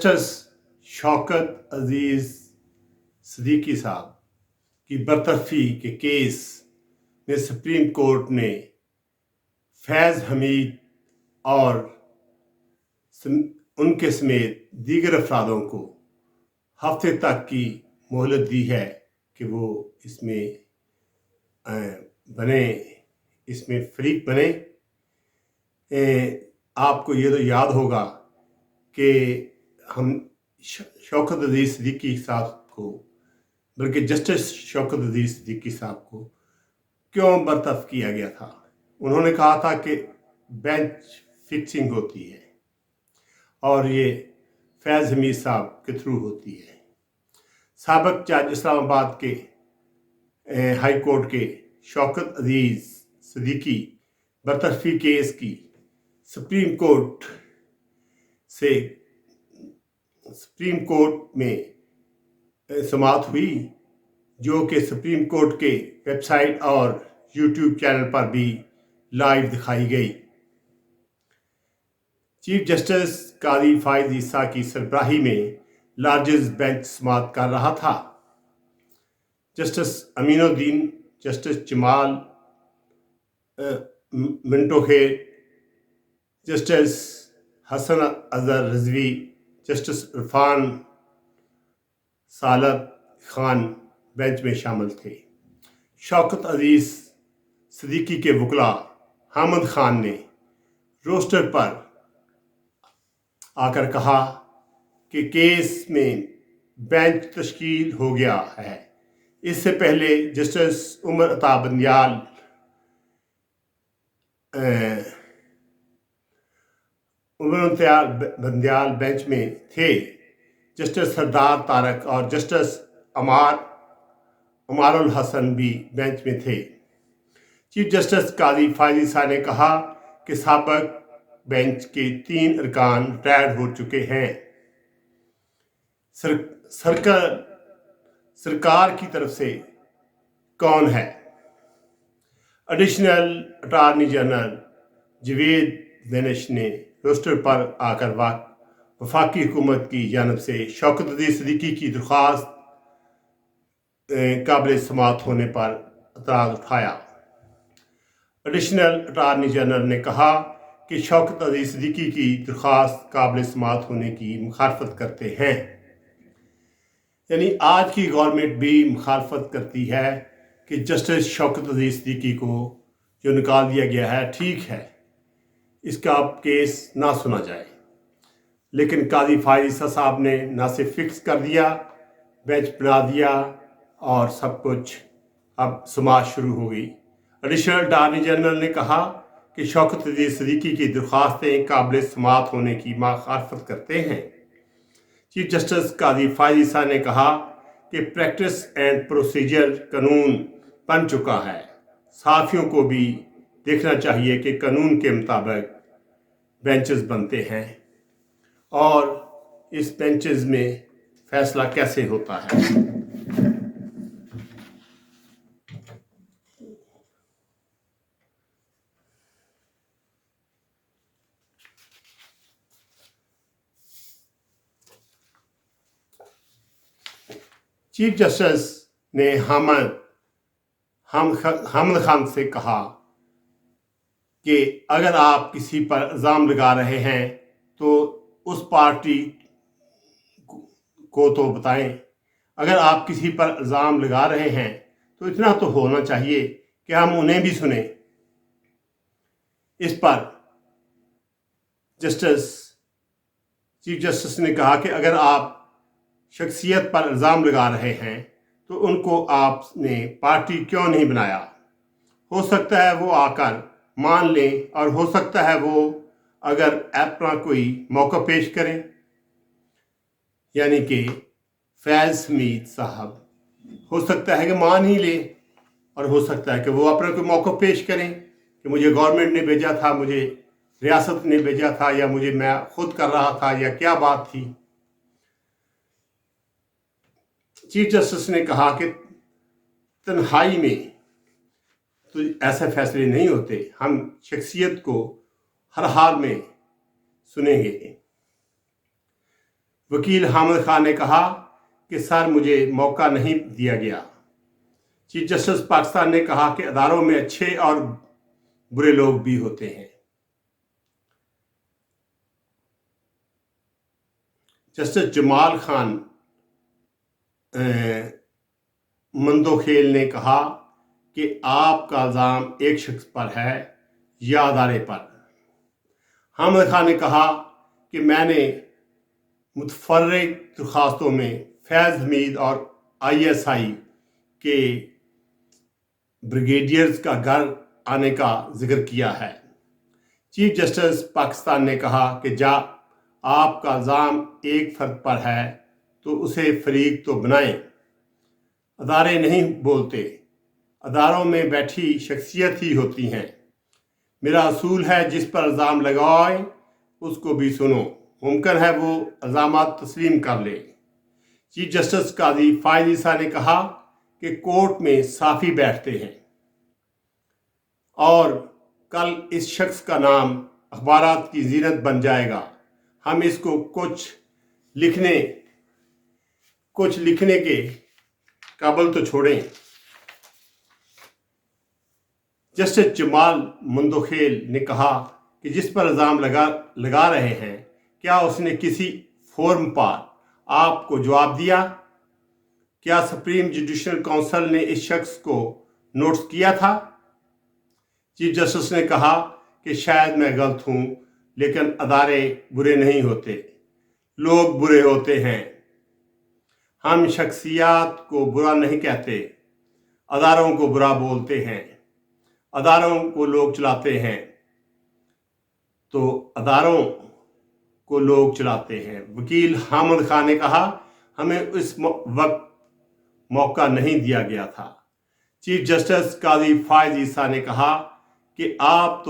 Justice Shaukat अजीज सिद्दीकी साहब की बरतरफी के केस में सुप्रीम कोर्ट ने फैज़ हमीद और उनके समेत दीगर अफरादों को हफ्ते तक की मोहलत दी है कि वो इसमें फरीक बने। आपको ये तो याद होगा कि हम शौकत अजीज सिद्दीकी साहब को, बल्कि जस्टिस शौकत अजीज सिद्दीकी साहब को क्यों बर्तरफ किया गया था। उन्होंने कहा था कि बेंच फिक्सिंग होती है और ये फैज़ हमीद साहब के थ्रू होती है। साबिक जज इस्लामाबाद के हाई कोर्ट के शौकत अजीज सिद्दीकी बरतरफी केस की सुप्रीम कोर्ट में समाअत हुई, जो कि सुप्रीम कोर्ट के वेबसाइट और यूट्यूब चैनल पर भी लाइव दिखाई गई। चीफ जस्टिस काजी फायद ईसा की सरबराही में लार्जेस्ट बेंच समाअत कर रहा था। Justice Aminuddin, justice Jamal Mandokhail, justice Hasan Azhar Rizvi, justice Irfan Saadat Khan bench में शामिल थे। शौकत अजीज सिद्दीकी के वकील हामिद खान ने रोस्टर पर आकर कहा कि केस में बेंच तश्कील हो गया है। इससे पहले जस्टिस उमर अता बंदियाल बेंच में थे। जस्टिस सरदार तारक और जस्टिस अमारुल हसन भी बेंच में थे। चीफ जस्टिस काजी फायद ईसा ने कहा कि साबिक बेंच के 3 अरकान रिटायर्ड हो चुके हैं। सरकार की तरफ से कौन है? Additional attorney general Javed Danish ने रोस्टर पर आकर वफाकी हुकूमत की जानब से शौकत अजीज सिद्दीकी की दरख्वास्त काबिल समाअत होने पर एतराज़ उठाया। एडिशनल अटॉर्नी जनरल ने कहा कि शौकत अजीज सिद्दीकी की दरख्वास्त काबिल समाअत होने की मुखालफत करते हैं। यानी आज की गवर्नमेंट भी मुखालफत करती है कि जस्टिस शौकत अजीज सिद्दीकी को जो निकाल दिया गया है, ठीक है, इसका केस ना सुना जाए। लेकिन काजी फायद ईसा साहब ने ना सिर्फ फिक्स कर दिया, बेंच बना दिया और सब कुछ अब समाअत शुरू हो गई। एडिशनल अटॉर्नी जनरल ने कहा कि शौकत अजीज सिद्दीकी की दरख्वास्तें काबिल समाअत होने की मुखालफत करते हैं। चीफ जस्टिस काजी फायद ईसा ने कहा कि प्रैक्टिस एंड प्रोसीजर कानून बन चुका है। सहाफ़ियों को भी देखना चाहिए कि कानून के मुताबिक बेंचेस बनते हैं और इस बेंचेस में फैसला कैसे होता है। चीफ जस्टिस ने हामिद खान से कहा कि अगर आप किसी पर इल्ज़ाम लगा रहे हैं तो उस पार्टी को तो बताएं। अगर आप किसी पर इल्ज़ाम लगा रहे हैं तो इतना तो होना चाहिए कि हम उन्हें भी सुने। इस पर चीफ जस्टिस ने कहा कि अगर आप शख्सियत पर इल्ज़ाम लगा रहे हैं तो उनको आपने पार्टी क्यों नहीं बनाया? हो सकता है वो आकर मान लें और हो सकता है वो अगर अपना कोई मौका पेश करें, यानी कि फैज़ हमीद साहब हो सकता है कि मान ही ले और हो सकता है कि वो अपना कोई मौका पेश करें कि मुझे गवर्नमेंट ने भेजा था, मुझे रियासत ने भेजा था, या मैं खुद कर रहा था, या क्या बात थी। चीफ जस्टिस ने कहा कि तन्हाई में तो ऐसे फैसले नहीं होते, हम शख्सियत को हर हाल में सुनेंगे। वकील हामिद खान ने कहा कि सर मुझे मौका नहीं दिया गया। चीफ जस्टिस पाकिस्तान ने कहा कि अदारों में अच्छे और बुरे लोग भी होते हैं। जस्टिस जमाल खान मंदोखेल ने कहा कि आपका इल्ज़ाम एक शख्स पर है या अदारे पर। हामिद खान ने कहा कि मैंने मुतफर्रिक दरख्वास्तों में फैज़ हमीद और ISI के ब्रिगेडियर्स का घर आने का जिक्र किया है। चीफ जस्टिस पाकिस्तान ने कहा कि जब आपका इल्ज़ाम एक फर्द पर है तो उसे फरीक तो बनाएं। अदारे नहीं बोलते, अदारों में बैठी शख्सियत ही होती हैं। मेरा असूल है जिस पर इल्ज़ाम लगाए उसको भी सुनो, मुमकिन है वो इल्ज़ामात तस्लीम कर ले। चीफ जस्टिस काजी फायद ईसा ने कहा कि कोर्ट में साफ़ी बैठते हैं और कल इस शख्स का नाम अखबारात की जीनत बन जाएगा। हम इसको कुछ लिखने के काबिल तो छोड़ें। जस्टिस जमाल मंदोखेल ने कहा कि जिस पर इल्ज़ाम लगा रहे हैं, क्या उसने किसी फोरम पर आपको जवाब दिया? क्या सुप्रीम जुडिशल काउंसिल ने इस शख्स को नोटिस किया था? चीफ जस्टिस ने कहा कि शायद मैं गलत हूं, लेकिन अदारे बुरे नहीं होते, लोग बुरे होते हैं। हम शख्सियात को बुरा नहीं कहते, अदारों को बुरा बोलते हैं। अदारों को लोग चलाते हैं तो अदारों को लोग चलाते हैं। वकील हामिद खान ने कहा हमें इस वक्त मौका नहीं दिया गया था। चीफ जस्टिस काजी फायद ईसा ने कहा कि अब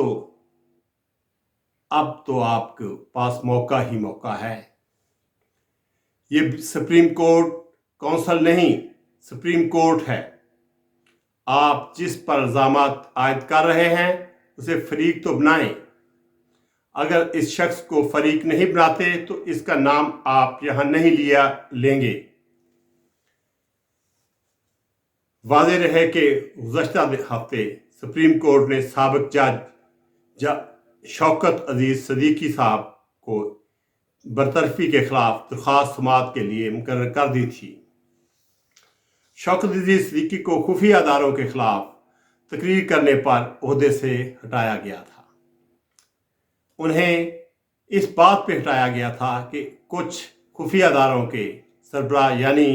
तो आपके पास मौका ही मौका है। ये सुप्रीम कोर्ट काउंसिल नहीं, सुप्रीम कोर्ट है। आप जिस पर इल्ज़ामात आयद कर रहे हैं उसे फरीक तो बनाएं। अगर इस शख्स को फरीक नहीं बनाते तो इसका नाम आप यहां नहीं लेंगे। वाज़ेह रहे कि गुज़श्ता हफ्ते सुप्रीम कोर्ट ने साबिक जज शौकत अजीज सिद्दीकी साहब को बरतरफी के खिलाफ दरख्वास्त समाअत के लिए मुकर्रर कर दी थी। शौकत अजीज सिद्दीकी को खुफिया अदारों के खिलाफ तकरीर करने पर ओहदे से हटाया गया था। उन्हें इस बात पे हटाया गया था कि कुछ खुफिया अदारों के सरबराह यानी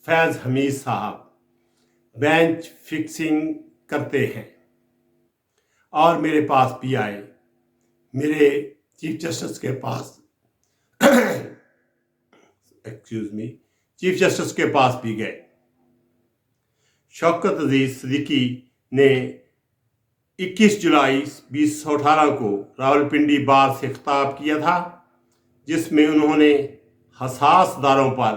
फैज़ हमीद साहब बेंच फिक्सिंग करते हैं और मेरे पास भी आए, मेरे चीफ जस्टिस के पास चीफ जस्टिस के पास भी गए। शौकत अजीज सिद्दीकी ने 21 जुलाई 2018 को रावलपिंडी बार से खिताब किया था, जिसमें उन्होंने हसास अदारों पर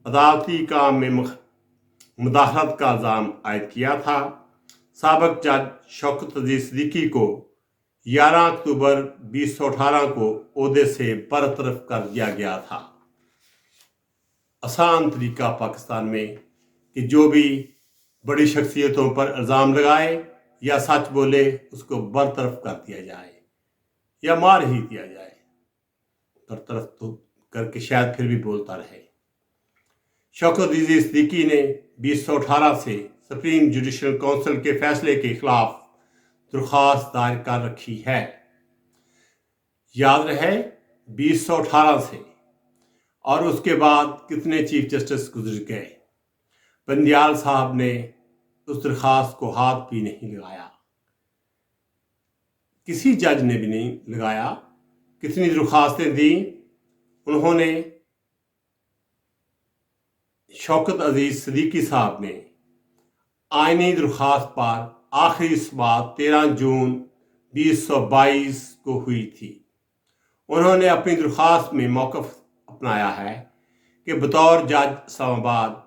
अदालती काम में मुदाखलत का इल्ज़ाम आयद किया था। साबिक जज शौकत अजीज सिद्दीकी को 11 अक्टूबर 2018 को ओहदे से बरतरफ कर दिया गया था। आसान तरीका पाकिस्तान में कि जो भी बड़ी शख्सियतों पर इल्ज़ाम लगाए या सच बोले उसको बरतरफ कर दिया जाए या मार ही दिया जाए। बरतरफ तो करके शायद फिर भी बोलता रहे। शौकत अजीज सिद्दीकी ने 2018 से सुप्रीम जुडिशल काउंसिल के फैसले के खिलाफ दरख्वास्त दायर कर रखी है। याद रहे 2018 से, और उसके बाद कितने चीफ जस्टिस गुजर गए। बंदियाल साहब ने उस दरख्वास्त को हाथ भी नहीं लगाया, किसी जज ने भी नहीं लगाया। कितनी दरख्वास्तें दी उन्होंने। शौकत अजीज सिद्दीकी साहब ने आईनी दरख्वास्त पर आखिरी समाअत 13 जून 2022 को हुई थी। उन्होंने अपनी दरख्वास्त में मौक़िफ़ अपनाया है कि बतौर जज इस्लामाबाद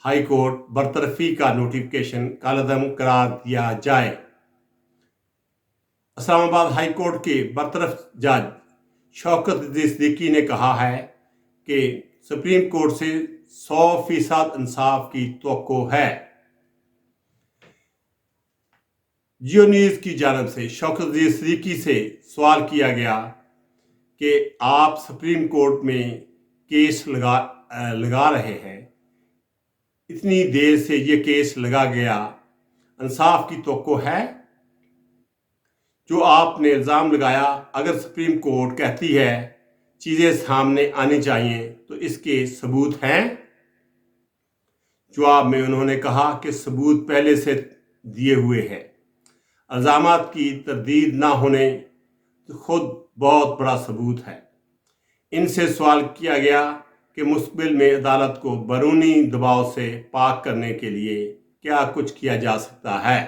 हाई कोर्ट बरतरफी का नोटिफिकेशन कालअदम करार दिया जाए। इस्लामाबाद हाई कोर्ट के बरतरफ जज शौकत अजीज सिद्दीकी ने कहा है कि सुप्रीम कोर्ट से 100% इंसाफ की तवक्को है। जियो न्यूज़ की जानिब से शौकत अजीज सिद्दीकी से सवाल किया गया कि आप सुप्रीम कोर्ट में केस लगा रहे हैं, इतनी देर से ये केस लगा गया, इंसाफ की तवक्को है? जो आपने इल्ज़ाम लगाया, अगर सुप्रीम कोर्ट कहती है चीज़ें सामने आनी चाहिए तो इसके सबूत हैं? जवाब में उन्होंने कहा कि सबूत पहले से दिए हुए हैं। इल्ज़ामात की तरदीद ना होने तो खुद बहुत बड़ा सबूत है। इनसे सवाल किया गया कि मुस्तकबिल में अदालत को बैरूनी दबाव से पाक करने के लिए क्या कुछ किया जा सकता है।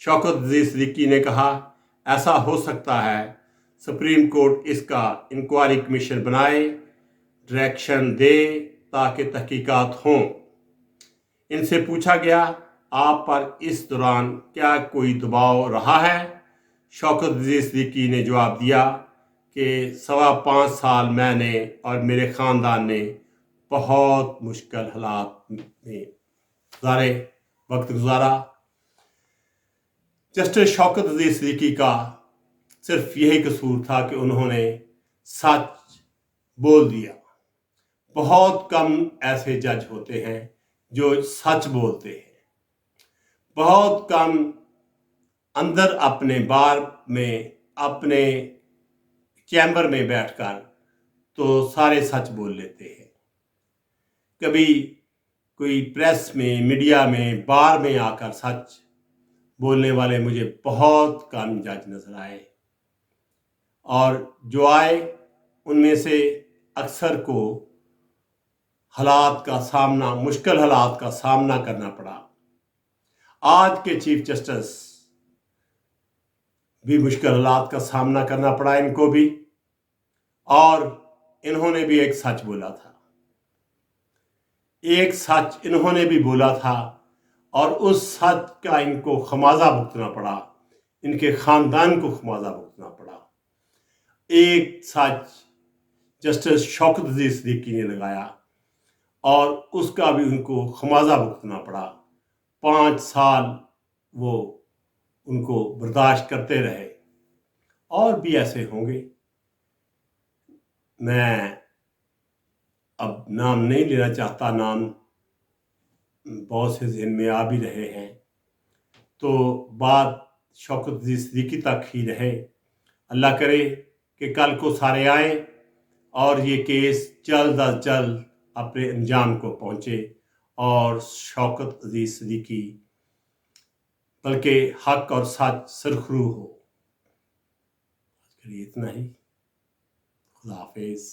शौकत अजीज सिद्दीकी ने कहा, ऐसा हो सकता है सुप्रीम कोर्ट इसका इंक्वायरी कमीशन बनाए, डायरेक्शन दे ताकि तहकीकात हों। इनसे पूछा गया, आप पर इस दौरान क्या कोई दबाव रहा है? शौकत अजीज सिद्दीकी ने जवाब दिया कि 5.25 साल मैंने और मेरे ख़ानदान ने बहुत मुश्किल हालात में वक्त गुजारा। जस्टिस शौकत अजीज सिद्दीकी का सिर्फ यही कसूर था कि उन्होंने सच बोल दिया। बहुत कम ऐसे जज होते हैं जो सच बोलते हैं। बहुत कम अंदर अपने बार में, अपने चैम्बर में बैठकर तो सारे सच बोल लेते हैं। कभी कोई प्रेस में, मीडिया में, बार में आकर सच बोलने वाले मुझे बहुत कम जज नजर आए, और जो आए उनमें से अक्सर को मुश्किल हालात का सामना करना पड़ा। आज के चीफ जस्टिस भी मुश्किल हालात का सामना करना पड़ा इनको भी, और इन्होंने भी एक सच बोला था। एक सच इन्होंने भी बोला था और उस सच का इनको खमाजा भुगतना पड़ा, इनके खानदान को खमाजा भुगतना पड़ा। एक सच जस्टिस शौकत अजीज सिद्दीकी ने लगाया और उसका भी उनको खमाजा भुगतना पड़ा। 5 साल वो उनको बर्दाश्त करते रहे, और भी ऐसे होंगे। मैं अब नाम नहीं लेना चाहता, नाम बहुत से ज़हन में आ भी रहे हैं, तो बात शौकत अजीज सिद्दीकी तक ही रहे। अल्लाह करे कि कल को सारे आए और ये केस जल्द अज जल्द अपने अंजाम को पहुँचे और शौकत अजीज सिद्दीकी बल्कि हक और सच सुरखरू हो। इतना ही। खुदा हाफिज़।